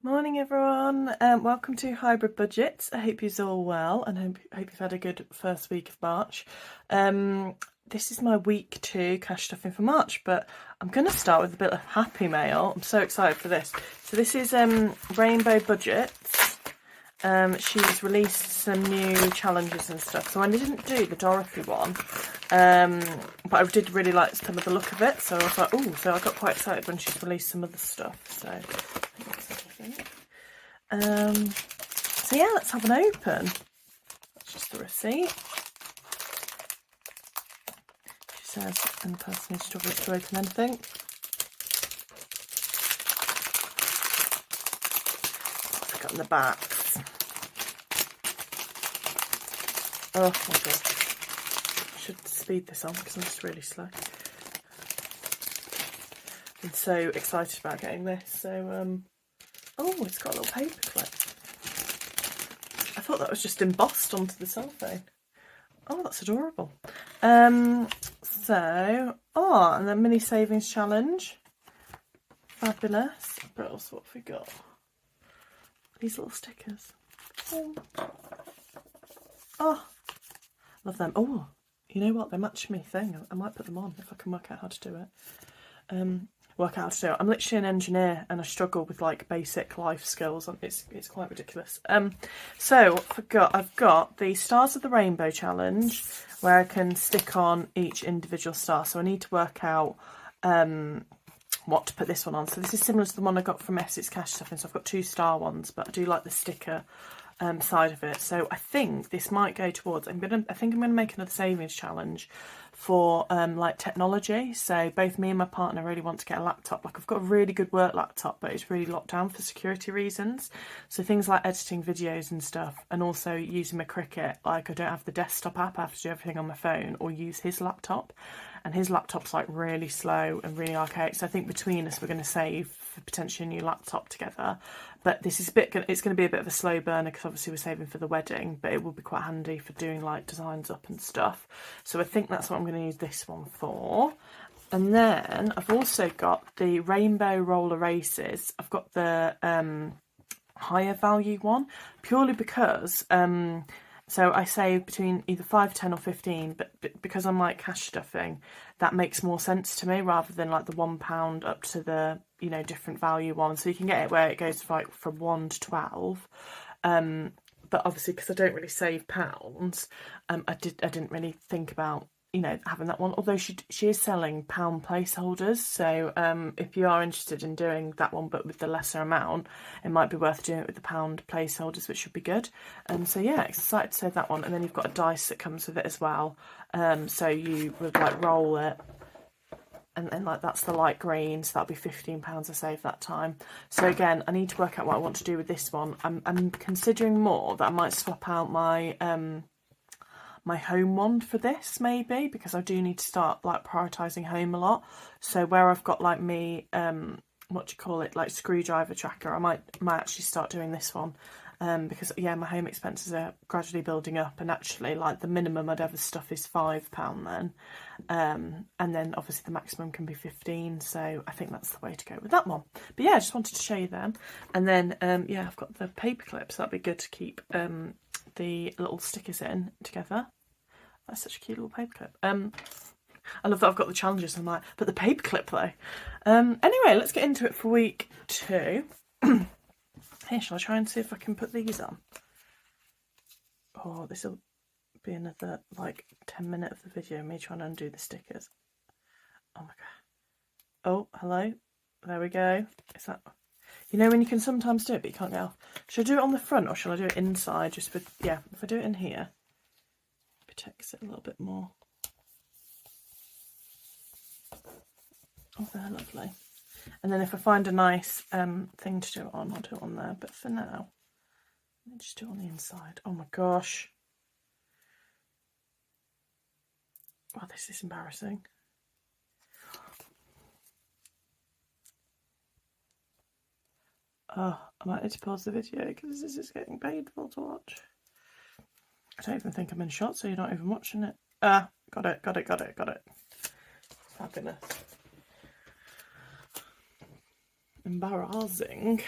Morning everyone, welcome to Hybrid Budgets. I hope you're all well and hope you've had a good first week of March. This is my week 2 cash stuffing for March, but I'm going to start with a bit of happy mail. I'm so excited for this. So this is Rainbow Budgets. She's released some new challenges and stuff. So I didn't do the Dorothy one, but I did really like some of the look of it. So I was like, oh, so I got quite excited when she's released some other stuff. So yeah, let's have an open. That's just the receipt. She says, and the person who struggles to open anything. What's it got in the back? Oh my god. I should speed this on because I'm just really slow. I'm so excited about getting this. So, oh, it's got a little paper clip. I thought that was just embossed onto the cell phone. Oh, that's adorable. And the mini savings challenge. Fabulous. But also, what have we got? These little stickers. Oh, love them. Oh, you know what? They match me thing. I might put them on if I can work out how to do it. I'm literally an engineer and I struggle with like basic life skills. It's quite ridiculous. So I've got the Stars of the Rainbow challenge where I can stick on each individual star. So I need to work out what to put this one on. So this is similar to the one I got from Essex Cash Stuffing. So I've got 2 star ones, but I do like the sticker side of it. So I think this might go towards, I think I'm gonna make another savings challenge for like technology. So both me and my partner really want to get a laptop. Like I've got a really good work laptop, but it's really locked down for security reasons. So things like editing videos and stuff, and also using my Cricut, like I don't have the desktop app, I have to do everything on my phone or use his laptop. And his laptop's like really slow and really archaic. So I think between us, we're going to save for potentially a new laptop together. But this is it's going to be a bit of a slow burner because obviously we're saving for the wedding, but it will be quite handy for doing like designs up and stuff. So I think that's what I'm going to use this one for. And then I've also got the Rainbow Roller Races. I've got the higher value one purely because so I save between either 5, 10 or 15, but because I'm like cash stuffing, that makes more sense to me rather than like the £1 up to the, you know, different value one. So you can get it where it goes like from 1 to 12. But obviously because I don't really save pounds, I didn't really think about, you know, having that one, although she is selling £1 placeholders. So if you are interested in doing that one but with the lesser amount, it might be worth doing it with the £1 placeholders, which should be good. So yeah, excited to save that one. And then you've got a dice that comes with it as well, so you would like roll it, and then like that's the light green, so that'll be £15 I saved that time. So again, I need to work out what I want to do with this one. I'm considering more that I might swap out my my home one for this, maybe, because I do need to start like prioritising home a lot. So where I've got like me what do you call it, like screwdriver tracker, I might actually start doing this one, because yeah, my home expenses are gradually building up, and actually like the minimum I'd ever stuff is £5 then, and then obviously the maximum can be 15, so I think that's the way to go with that one. But yeah, I just wanted to show you them. And then yeah, I've got the paper clips, that'd be good to keep the little stickers in together. That's such a cute little paper clip. I love that I've got the challenges. I'm like, but the paper clip though. Anyway, let's get into it for week 2. Here, shall I try and see if I can put these on? Oh, this will be another like 10-minute of the video, me trying to undo the stickers. Oh my god. Oh, hello. There we go. Is that... You know when you can sometimes do it but you can't get off? Should I do it on the front or shall I do it inside? Just for, yeah, if I do it in here, it protects it a little bit more. Oh, they're lovely. And then if I find a nice thing to do it on, I'll do it on there. But for now, let me just do it on the inside. Oh my gosh. Oh, this is embarrassing. Oh, I might need to pause the video because this is getting painful to watch. I don't even think I'm in shot, so you're not even watching it. Ah, got it. Fabulous. Embarrassing.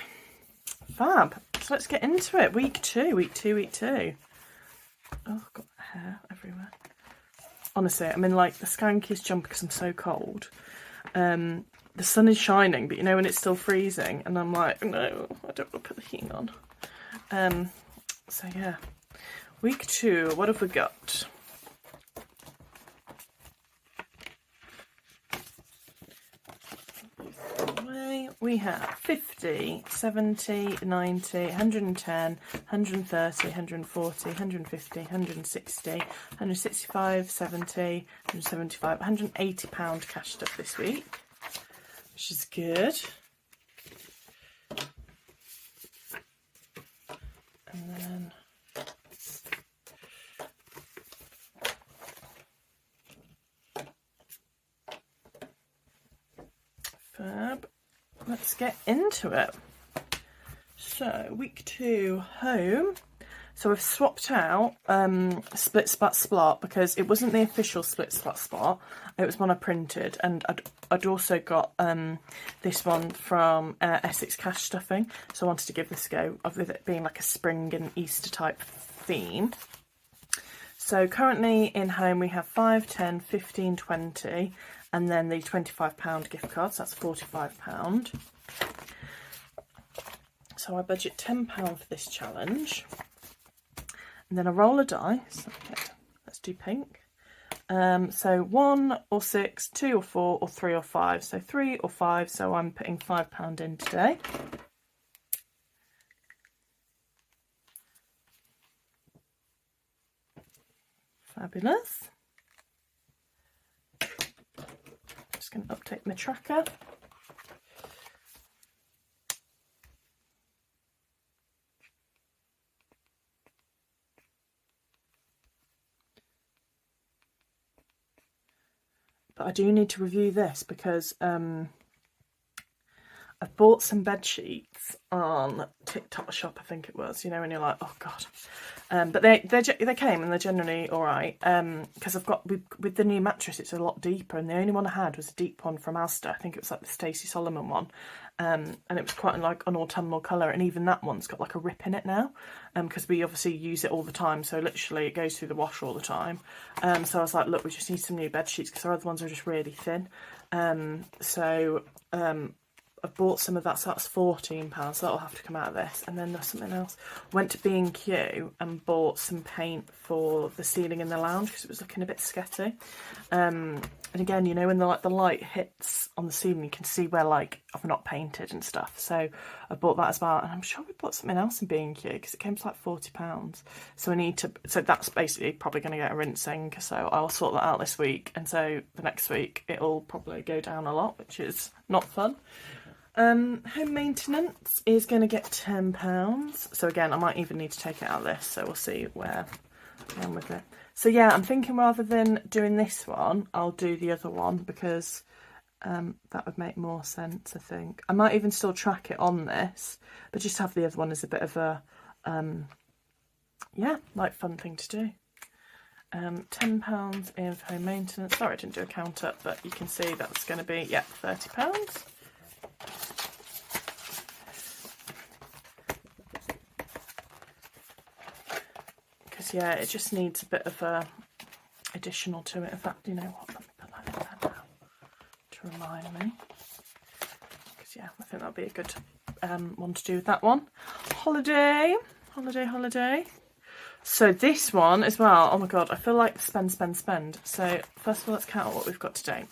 Fab. So let's get into it. Week two. Oh, I've got hair everywhere. Honestly, I'm in like the skankiest jumper because I'm so cold. The sun is shining, but you know when it's still freezing, and I'm like, no, I don't want to put the heat on. So yeah, week two. What have we got? We have 50, 70, 90, 110, 130, 140, 150, 160, 165, 70, 175, £180 cashed up this week, which is good. And then fab. Let's get into it. So week two, home. So we've swapped out Split Splat Splot because it wasn't the official Split Splat Spot. It was one I printed, and I'd also got this one from Essex Cash Stuffing. So I wanted to give this a go, with it being like a spring and Easter type theme. So currently in home we have 5, 10, 15, 20, and then the £25 gift cards, that's £45. So I budget £10 for this challenge. And then I roll a dice. Okay, let's do pink. So 1 or 6, 2 or 4, or 3 or 5. So 3 or 5, so I'm putting £5 in today. Fabulous. Just going to update my tracker. But I do need to review this because I've bought some bed sheets on TikTok Shop, I think it was. You know, when you're like, oh god. But they came and they're generally all right. Because I've got with the new mattress, it's a lot deeper, and the only one I had was a deep one from Asda. I think it was like the Stacey Solomon one, and it was quite like an autumnal colour. And even that one's got like a rip in it now, because we obviously use it all the time. So literally, it goes through the wash all the time. So I was like, look, we just need some new bed sheets because our other ones are just really thin. I've bought some of that, so that's £14, so that'll have to come out of this. And then there's something else. Went to B&Q and bought some paint for the ceiling in the lounge because it was looking a bit sketty. And again, you know, when the light hits on the ceiling, you can see where like I've not painted and stuff. So I bought that as well, and I'm sure we bought something else in B&Q because it came to like £40. So I need to. So that's basically probably going to get a rinsing. So I'll sort that out this week, and so the next week it'll probably go down a lot, which is not fun. Home maintenance is going to get £10. So again, I might even need to take it out of this. So we'll see where I am with it. So yeah, I'm thinking rather than doing this one, I'll do the other one because that would make more sense, I think. I might even still track it on this, but just have the other one as a bit of a, yeah, like fun thing to do. £10 in for home maintenance. Sorry, I didn't do a count up, but you can see that's going to be, yeah, £30. Because yeah, it just needs a bit of a additional to it. In fact, you know what? Let me put that in there now to remind me. Because yeah, I think that'll be a good one to do with that one. Holiday. So this one as well. Oh my god, I feel like spend. So first of all, let's count what we've got today.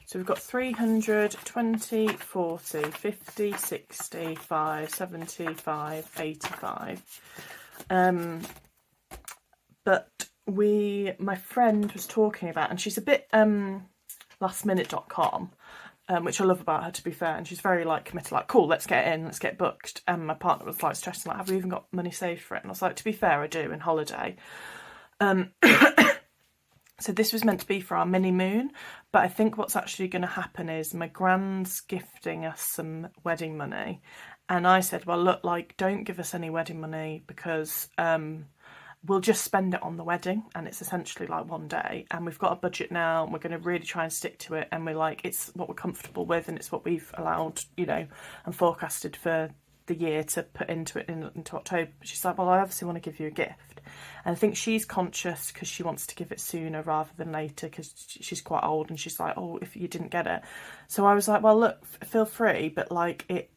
So we've got 300, 20, 40, 50, 65, 75, 85. But my friend was talking about, and she's a bit lastminute.com, which I love about her, to be fair, and she's very like committed, like, cool, let's get in, let's get booked. And my partner was like stressing, like, have we even got money saved for it? And I was like, to be fair, I do, in holiday. So this was meant to be for our mini moon, but I think what's actually going to happen is my grand's gifting us some wedding money, and I said, well, look, like, don't give us any wedding money because we'll just spend it on the wedding, and it's essentially like one day, and we've got a budget now and we're going to really try and stick to it, and we're like, it's what we're comfortable with and it's what we've allowed, you know, and forecasted for the year to put into it into October. She's like, well, I obviously want to give you a gift, and I think she's conscious because she wants to give it sooner rather than later, because she's quite old, and she's like, oh, if you didn't get it. So I was like, well, look, feel free, but like it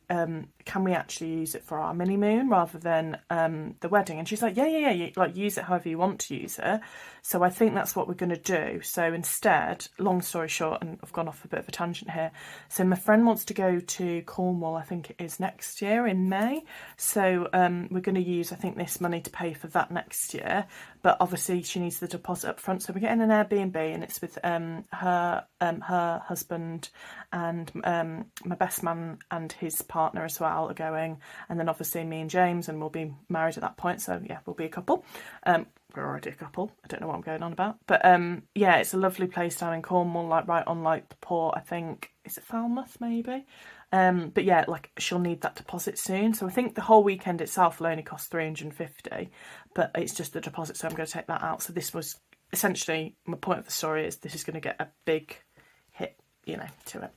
can we actually use it for our mini moon rather than the wedding? And she's like, yeah, like use it however you want to use it. So I think that's what we're going to do. So instead, long story short, and I've gone off a bit of a tangent here, so my friend wants to go to Cornwall, I think it is next year in May. So we're going to use, I think, this money to pay for that next year, but obviously she needs the deposit up front. So we're getting an Airbnb, and it's with her husband and my best man and his partner as well are going, and then obviously me and James, and we'll be married at that point, so yeah, we'll be a couple. We're already a couple, I don't know what I'm going on about, but yeah, it's a lovely place down in Cornwall, like right on like the port, I think, is it Falmouth maybe? But yeah, like she'll need that deposit soon, so I think the whole weekend itself will only cost 350, but it's just the deposit, so I'm going to take that out. So this was essentially my point of the story, is this is going to get a big hit, you know, to it.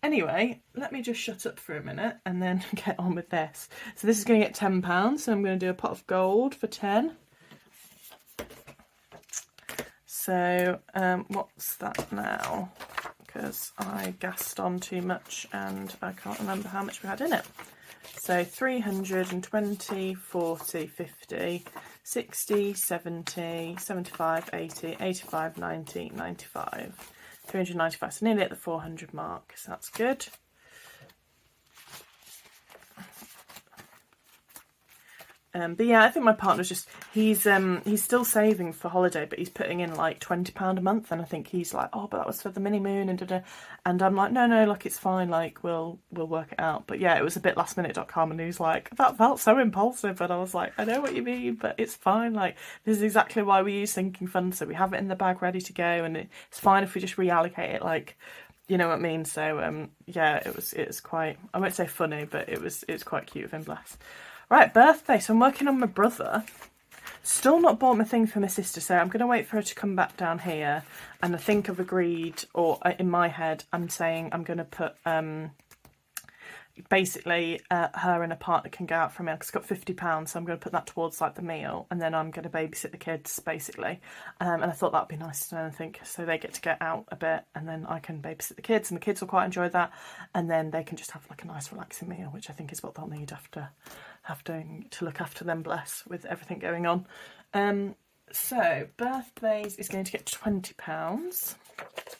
Anyway, let me just shut up for a minute and then get on with this. So this is going to get £10, so I'm going to do a pot of gold for 10. So what's that now? Because I gassed on too much and I can't remember how much we had in it. So 320, 40, 50, 60, 70, 75, 80, 85, 90, 95. 395, so nearly at the 400 mark, so that's good. But yeah, I think my partner's just, he's still saving for holiday, but he's putting in like £20 a month, and I think he's like, oh, but that was for the mini moon and da-da. And I'm like, no, like it's fine, like we'll work it out. But yeah, it was a bit lastminute.com, and he was like, that felt so impulsive, and I was like, I know what you mean, but it's fine, like this is exactly why we use sinking funds, so we have it in the bag ready to go, and it's fine if we just reallocate it, like, you know what I mean. So yeah, it was quite, I won't say funny, but it was quite cute of him, bless. Right, birthday. So I'm working on my brother. Still not bought my thing for my sister, so I'm going to wait for her to come back down here. And I think I've agreed, or in my head, I'm saying I'm going to put, basically, her and a partner can go out for a meal, because it's got £50, so I'm going to put that towards like the meal, and then I'm going to babysit the kids, basically. And I thought that would be nice to know, I think, so they get to get out a bit, and then I can babysit the kids, and the kids will quite enjoy that, and then they can just have like a nice relaxing meal, which I think is what they'll need after having to look after them, bless, with everything going on. So birthdays is going to get £20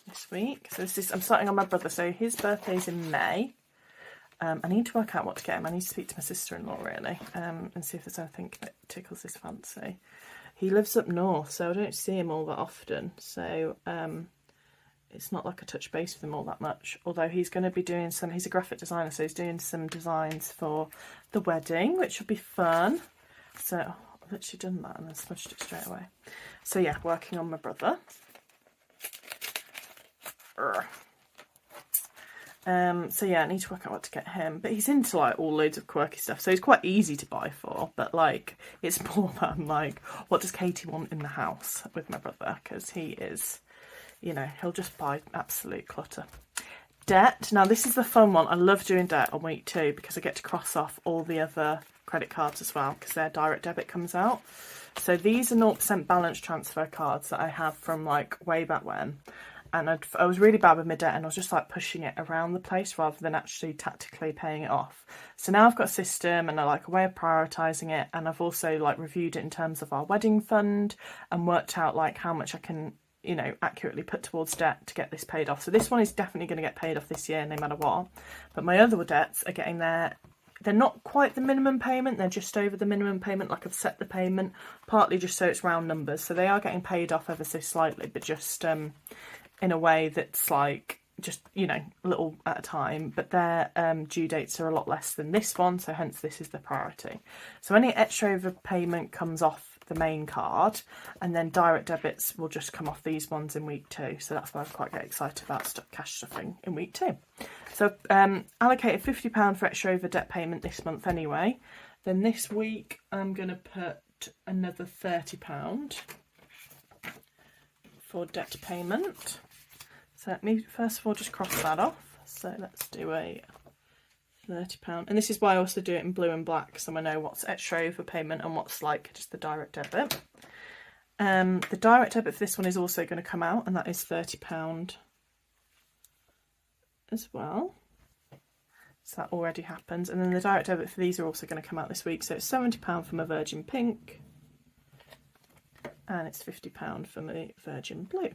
this week. So this is, I'm starting on my brother, so his birthday's in May. I need to work out what to get him. I need to speak to my sister-in-law, really, and see if there's anything that tickles his fancy. He lives up north, so I don't see him all that often, so it's not like I touch base with him all that much. Although he's going to be doing some, he's a graphic designer, so he's doing some designs for the wedding, which will be fun. So I've literally done that and then smudged it straight away. So yeah, working on my brother. So yeah, I need to work out what to get him, but he's into like all loads of quirky stuff, so he's quite easy to buy for, but like it's more than like, what does Katie want in the house with my brother, because he is, you know, he'll just buy absolute clutter. Debt. Now this is the fun one. I love doing debt on week 2 because I get to cross off all the other credit cards as well, because their direct debit comes out. So these are 0% balance transfer cards that I have from like way back when. And I was really bad with my debt, and I was just like pushing it around the place rather than actually tactically paying it off. So now I've got a system and a way of prioritising it, and I've also like reviewed it in terms of our wedding fund and worked out like how much I can, you know, accurately put towards debt to get this paid off. So this one is definitely going to get paid off this year no matter what. But my other debts are getting there. They're not quite the minimum payment, they're just over the minimum payment, like I've set the payment, partly just so it's round numbers. So they are getting paid off ever so slightly, but just in a way that's like, just, you know, a little at a time, but their due dates are a lot less than this one, so hence this is the priority. So any extra overpayment comes off the main card, and then direct debits will just come off these ones in week 2, so that's why I quite get excited about cash stuffing in week 2. So allocated £50 for extra over debt payment this month anyway. Then this week I'm going to put got another £30 for debt payment. So let me first of all just cross that off. So let's do a £30. And this is why I also do it in blue and black, so I know what's extra overpayment and what's like just the direct debit. The direct debit for this one is also going to come out, and that is £30 as well. So that already happens. And then the direct debit for these are also going to come out this week. So it's £70 for my Virgin Pink, and it's £50 for my Virgin Blue.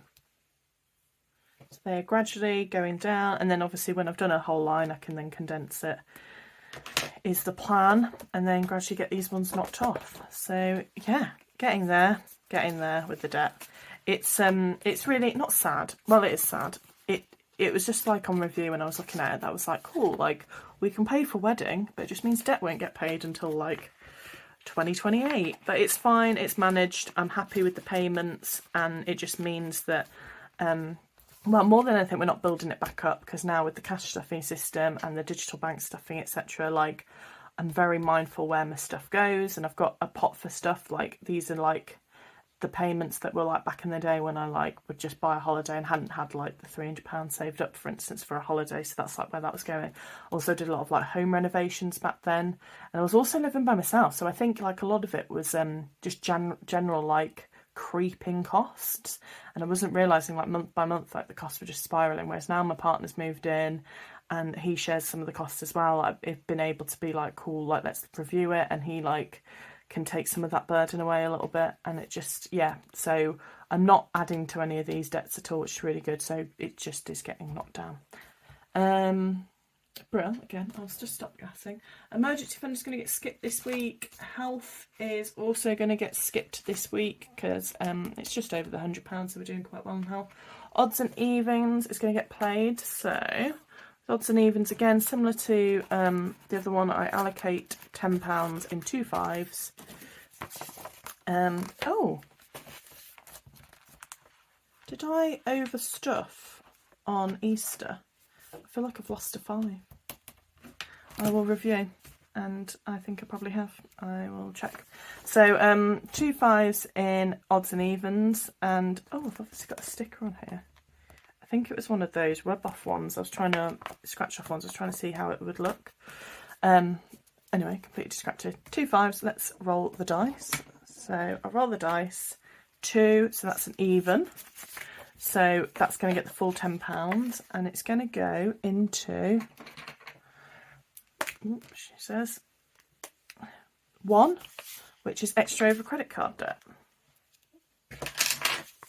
So they're gradually going down, and then obviously when I've done a whole line I can then condense it, is the plan, and then gradually get these ones knocked off. So yeah, getting there with the debt. It's really not sad. Well, it is sad. It was just like on review when I was looking at it, that was like, cool, like we can pay for wedding, but it just means debt won't get paid until like 2028. But it's fine, it's managed, I'm happy with the payments, and it just means that well, more than anything, we're not building it back up, because now with the cash stuffing system and the digital bank stuffing, etc., like I'm very mindful where my stuff goes, and I've got a pot for stuff. Like these are like the payments that were like back in the day when I like would just buy a holiday and hadn't had like the £300 saved up, for instance, for a holiday. So that's like where that was going. Also did a lot of like home renovations back then, and I was also living by myself, so I think like a lot of it was just general like creeping costs, and I wasn't realising like month by month like the costs were just spiralling, whereas now my partner's moved in and he shares some of the costs as well. I've been able to be like, cool, like let's review it, and he like can take some of that burden away a little bit, and it just, yeah, so I'm not adding to any of these debts at all, which is really good. So it just is getting knocked down. Brill, again, I'll just stop gassing. Emergency fund is going to get skipped this week. Health is also going to get skipped this week because it's just over the £100, so we're doing quite well in health. Odds and evens is going to get played, so odds and evens again, similar to the other one, I allocate £10 in 2 5s. Oh, did I overstuff on Easter? I feel like I've lost a 5. I will review, and I think I probably have. I will check. So 2 5s in odds and evens, and oh, I've obviously got a sticker on here. I think it was one of those rub off ones. I was trying to scratch off ones. I was trying to see how it would look. Anyway, completely distracted. 2 5s. Let's roll the dice. So I roll the dice. 2, so that's an even. So that's going to get the full £10, and it's going to go into, she says, 1, which is extra over credit card debt.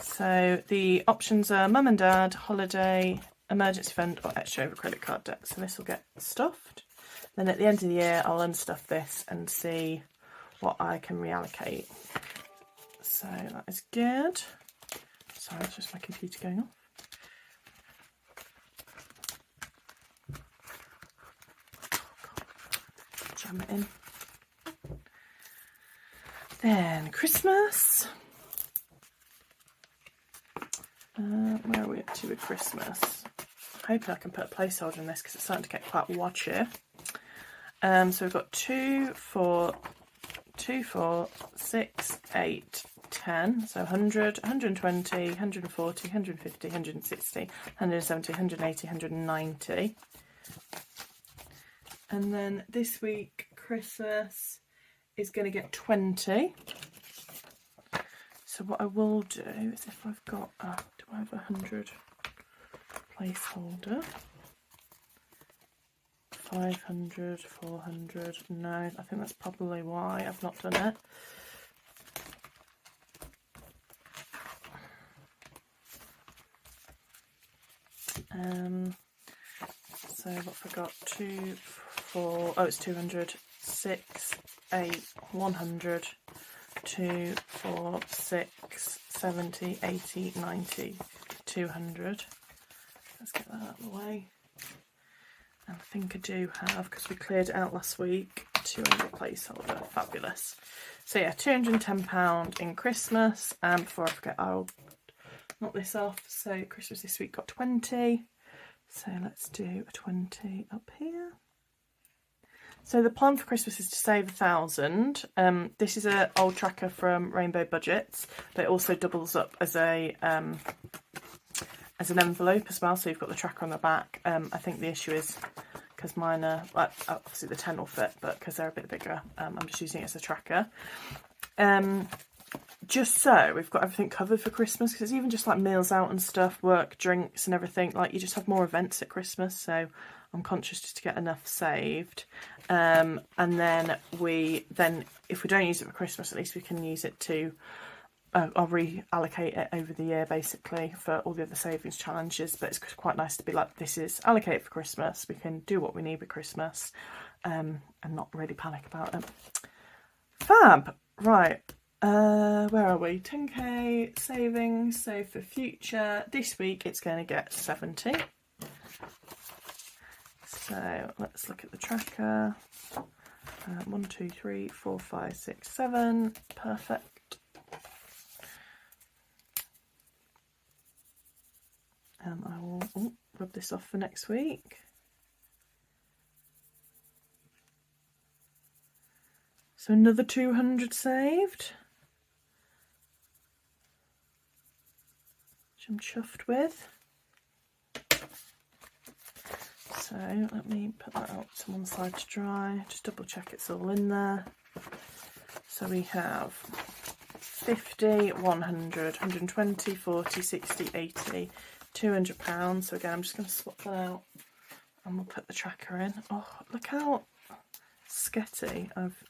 So the options are mum and dad, holiday, emergency fund, or extra over credit card debt. So this will get stuffed. Then at the end of the year, I'll unstuff this and see what I can reallocate. So that is good. Sorry, it's just my computer going off. Jam it in. Then Christmas. Where are we up to with Christmas? Hoping I can put a placeholder in this because it's starting to get quite watchy. So we've got 2, 4, 6, 8, 10, so 100, 120, 140, 150, 160, 170, 180, 190. And then this week, Christmas is going to get 20. So what I will do is, if I've got, do I have 100 placeholder? 500, 400, no, I think that's probably why I've not done it. So what have I got? 2, 4, oh, it's 200, 6, 8, 100, 2, 4, 6, 70, 80, 90, 200. Let's get that out of the way. And I think I do have, because we cleared it out last week, 200 placeholder. Fabulous. So yeah, £210 in Christmas. And before I forget, I'll knock this off. So Christmas this week got 20. So let's do a 20 up here. So the plan for Christmas is to save 1,000. This is an old tracker from Rainbow Budgets, but it also doubles up as a as an envelope as well. So you've got the tracker on the back. I think the issue is because mine are, well, obviously the 10 will fit, but because they're a bit bigger, I'm just using it as a tracker. Just so we've got everything covered for Christmas, because it's even just like meals out and stuff, work, drinks and everything. Like you just have more events at Christmas, so I'm conscious just to get enough saved. And then if we don't use it for Christmas, at least we can use it to I'll reallocate it over the year basically for all the other savings challenges. But it's quite nice to be like, this is allocated for Christmas, we can do what we need with Christmas, and not really panic about it. Fab. Right, where are we? 10k savings. So for future, this week it's going to get 70. So let's look at the tracker. 1, 2, 3, 4, 5, 6, 7. Perfect. I will rub this off for next week. So another 200 saved, which I'm chuffed with. So let me put that out to one side to dry, just double check it's all in there. So we have 50, 100, 120, 40, 60, 80, £200. So again, I'm just going to swap that out and we'll put the tracker in. Oh, look how sketty I've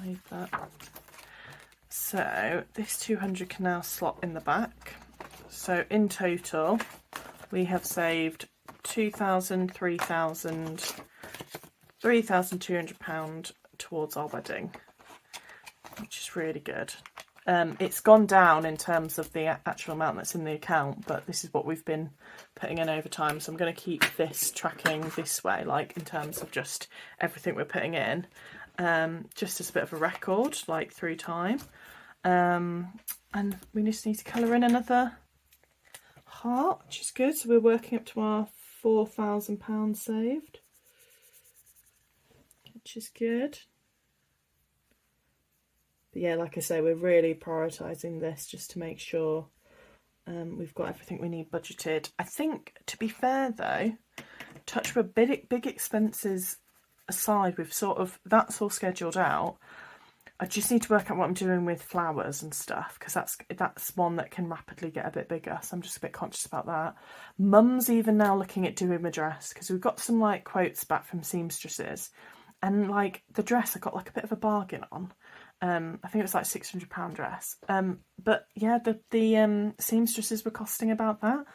made that. So this 200 can now slot in the back. So in total, we have saved £2,000, £3,000, £3,200 towards our wedding, which is really good. It's gone down in terms of the actual amount that's in the account, but this is what we've been putting in over time. So I'm going to keep this tracking this way, like in terms of just everything we're putting in, just as a bit of a record, like through time. And we just need to colour in another heart, which is good. So we're working up to our £4,000 saved, which is good. But yeah, like I say, we're really prioritising this just to make sure we've got everything we need budgeted. I think, to be fair though, touch with big expenses aside, we've sort of, that's all scheduled out. I just need to work out what I'm doing with flowers and stuff, because that's one that can rapidly get a bit bigger, so I'm just a bit conscious about that. Mum's even now looking at doing my dress, because we've got some like quotes back from seamstresses, and like the dress I got like a bit of a bargain on. I think it was like £600 dress. But yeah, the seamstresses were costing about that.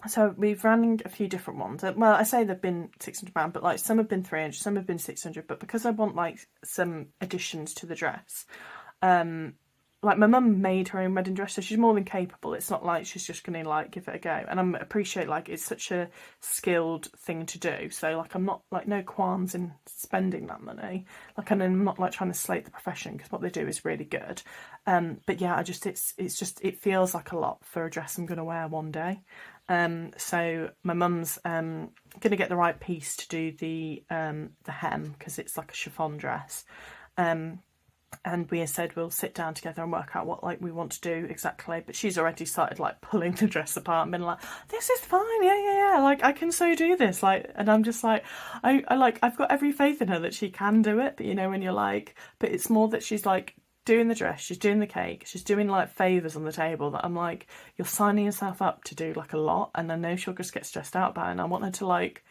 So we've ran a few different ones. Well, I say they've been £600, but like some have been 300, some have been 600. But because I want like some additions to the dress, like my mum made her own wedding dress, so she's more than capable. It's not like she's just going to like give it a go. And I appreciate like it's such a skilled thing to do. So like I'm not like no qualms in spending that money. Like I'm not like trying to slate the profession, because what they do is really good. But yeah, it feels like a lot for a dress I'm going to wear one day. So my mum's going to get the right piece to do the hem, because it's like a chiffon dress. And we said we'll sit down together and work out what like we want to do exactly. But she's already started like pulling the dress apart and been like, this is fine, yeah, like I can so do this, like. And I'm just like, I've got every faith in her that she can do it. But you know, when you're like, but it's more that she's like doing the dress, she's doing the cake, she's doing like favours on the table, that I'm like, you're signing yourself up to do like a lot, and I know she'll just get stressed out about it, and I want her to like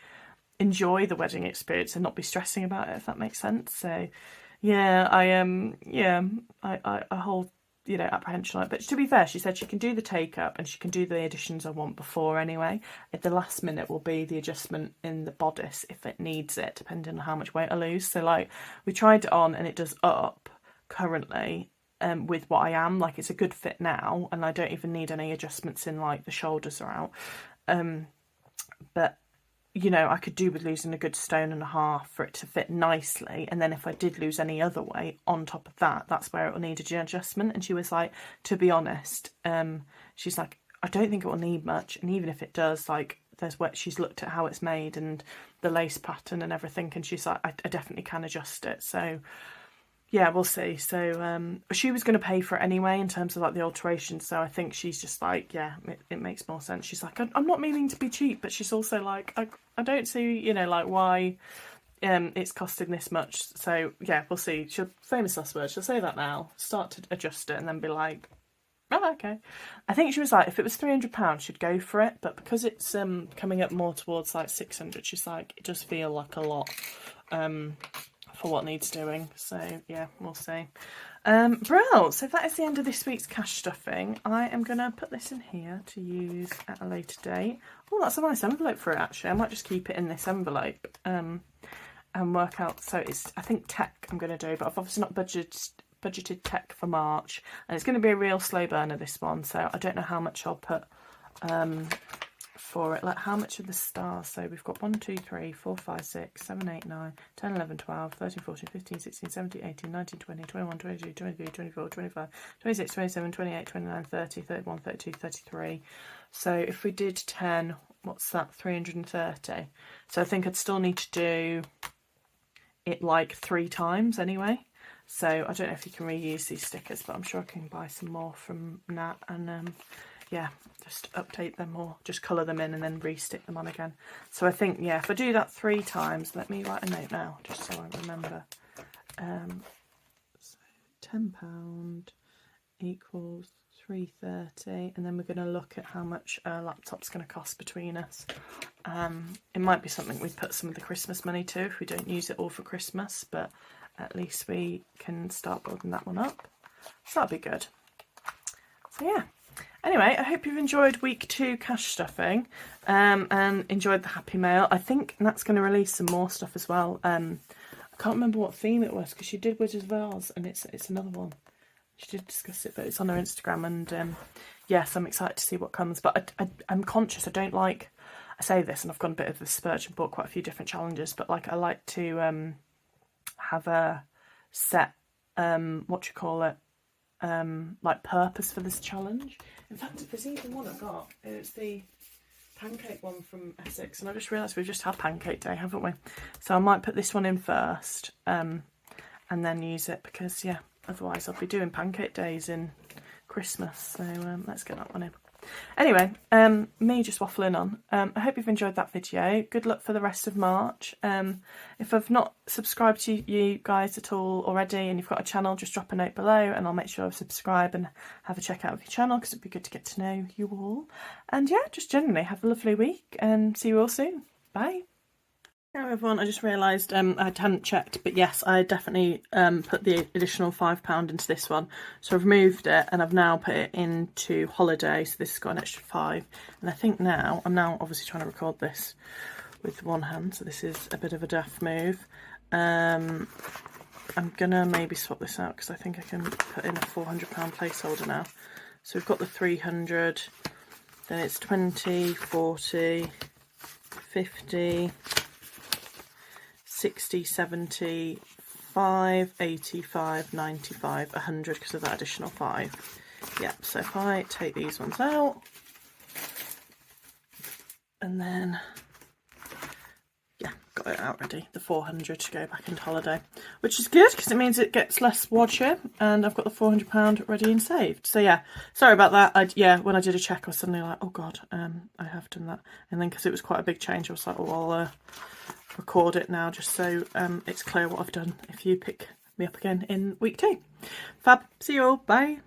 enjoy the wedding experience and not be stressing about it, if that makes sense. So yeah, I hold, you know, apprehension on it. But to be fair, she said she can do the take up and she can do the additions I want before anyway. At the last minute will be the adjustment in the bodice if it needs it, depending on how much weight I lose. So like we tried it on and it does up currently with what I am. Like it's a good fit now, and I don't even need any adjustments in like the shoulders are out. But you know, I could do with losing a good 1.5 stone for it to fit nicely. And then if I did lose any other weight on top of that, that's where it will need an adjustment. And she was like, to be honest, she's like, I don't think it will need much. And even if it does, like there's what she's looked at how it's made and the lace pattern and everything, and she's like, I definitely can adjust it. So yeah, we'll see. So she was going to pay for it anyway in terms of like the alteration, so I think she's just like, yeah, it makes more sense. She's like, I'm not meaning to be cheap, but she's also like, I don't see, you know, like why it's costing this much. So yeah, we'll see. She'll, famous last words, she'll say that now, start to adjust it and then be like, oh, okay. I think she was like, if it was £300 she'd go for it, but because it's coming up more towards like 600, she's like, it does feel like a lot for what needs doing. So yeah, we'll see. Brill, so that is the end of this week's cash stuffing. I am going to put this in here to use at a later date. Oh, that's a nice envelope for it actually. I might just keep it in this envelope and work out. So it's, I think tech I'm going to do, but I've obviously not budgeted tech for March, and it's going to be a real slow burner, this one, so I don't know how much I'll put for it. Like, how much are the stars? So we've got 1, 2, 3, 4, 5, 6, 7, 8, 9, 10, 11, 12, 13, 14, 15, 16, 17, 18, 19, 20, 21, 22, 23, 24, 25, 26, 27, 28, 29, 30, 31, 32, 33. So if we did 10, what's that, 330. So I think I'd still need to do it like 3 times anyway. So I don't know if you can reuse these stickers, but I'm sure I can buy some more from Nat and yeah, just update them or just colour them in and then re-stick them on again. So I think, yeah, if I do that 3 times, let me write a note now, just so I remember. So £10 equals 330, and then we're going to look at how much a laptop's going to cost between us. It might be something we put some of the Christmas money to if we don't use it all for Christmas, but at least we can start building that one up. So that'll be good. So yeah. Anyway, I hope you've enjoyed week 2 cash stuffing and enjoyed the Happy Mail. I think Nat's going to release some more stuff as well. I can't remember what theme it was because she did Wizards of Oz and it's another one. She did discuss it, but it's on her Instagram, and yes, I'm excited to see what comes. But I'm conscious, I don't like, I say this and I've gone a bit of a spurge and bought quite a few different challenges, but like I like to have a set what you call it, like purpose for this challenge. In fact, if there's even one I've got, it's the Pancake one from Essex, and I just realised we've just had Pancake Day, haven't we? So I might put this one in first and then use it, because yeah, otherwise I'll be doing Pancake Days in Christmas. So let's get that one in. Anyway, me just waffling on. I hope you've enjoyed that video. Good luck for the rest of March. If I've not subscribed to you guys at all already and you've got a channel, just drop a note below and I'll make sure I subscribe and have a check out of your channel, because it'd be good to get to know you all. And yeah, just generally have a lovely week and see you all soon. Bye. Hello everyone, I just realised I hadn't checked, but yes, I definitely put the additional £5 into this one. So I've moved it and I've now put it into holiday, so this has got an extra 5. And I think now, I'm now obviously trying to record this with one hand, so this is a bit of a daft move. I'm gonna maybe swap this out because I think I can put in a £400 placeholder now. So we've got the 300, then it's 20, 40, 50, 60, 70, 5, 85, 95, 100 because of that additional 5. Yep, so if I take these ones out and then, yeah, got it out ready, the 400 to go back into holiday, which is good because it means it gets less wadsher, and I've got the £400 ready and saved. So yeah, sorry about that. Yeah, when I did a check I was suddenly like, oh god, I have done that, and then because it was quite a big change I was like, oh, I'll record it now just so it's clear what I've done if you pick me up again in week 2. Fab, see you all, bye.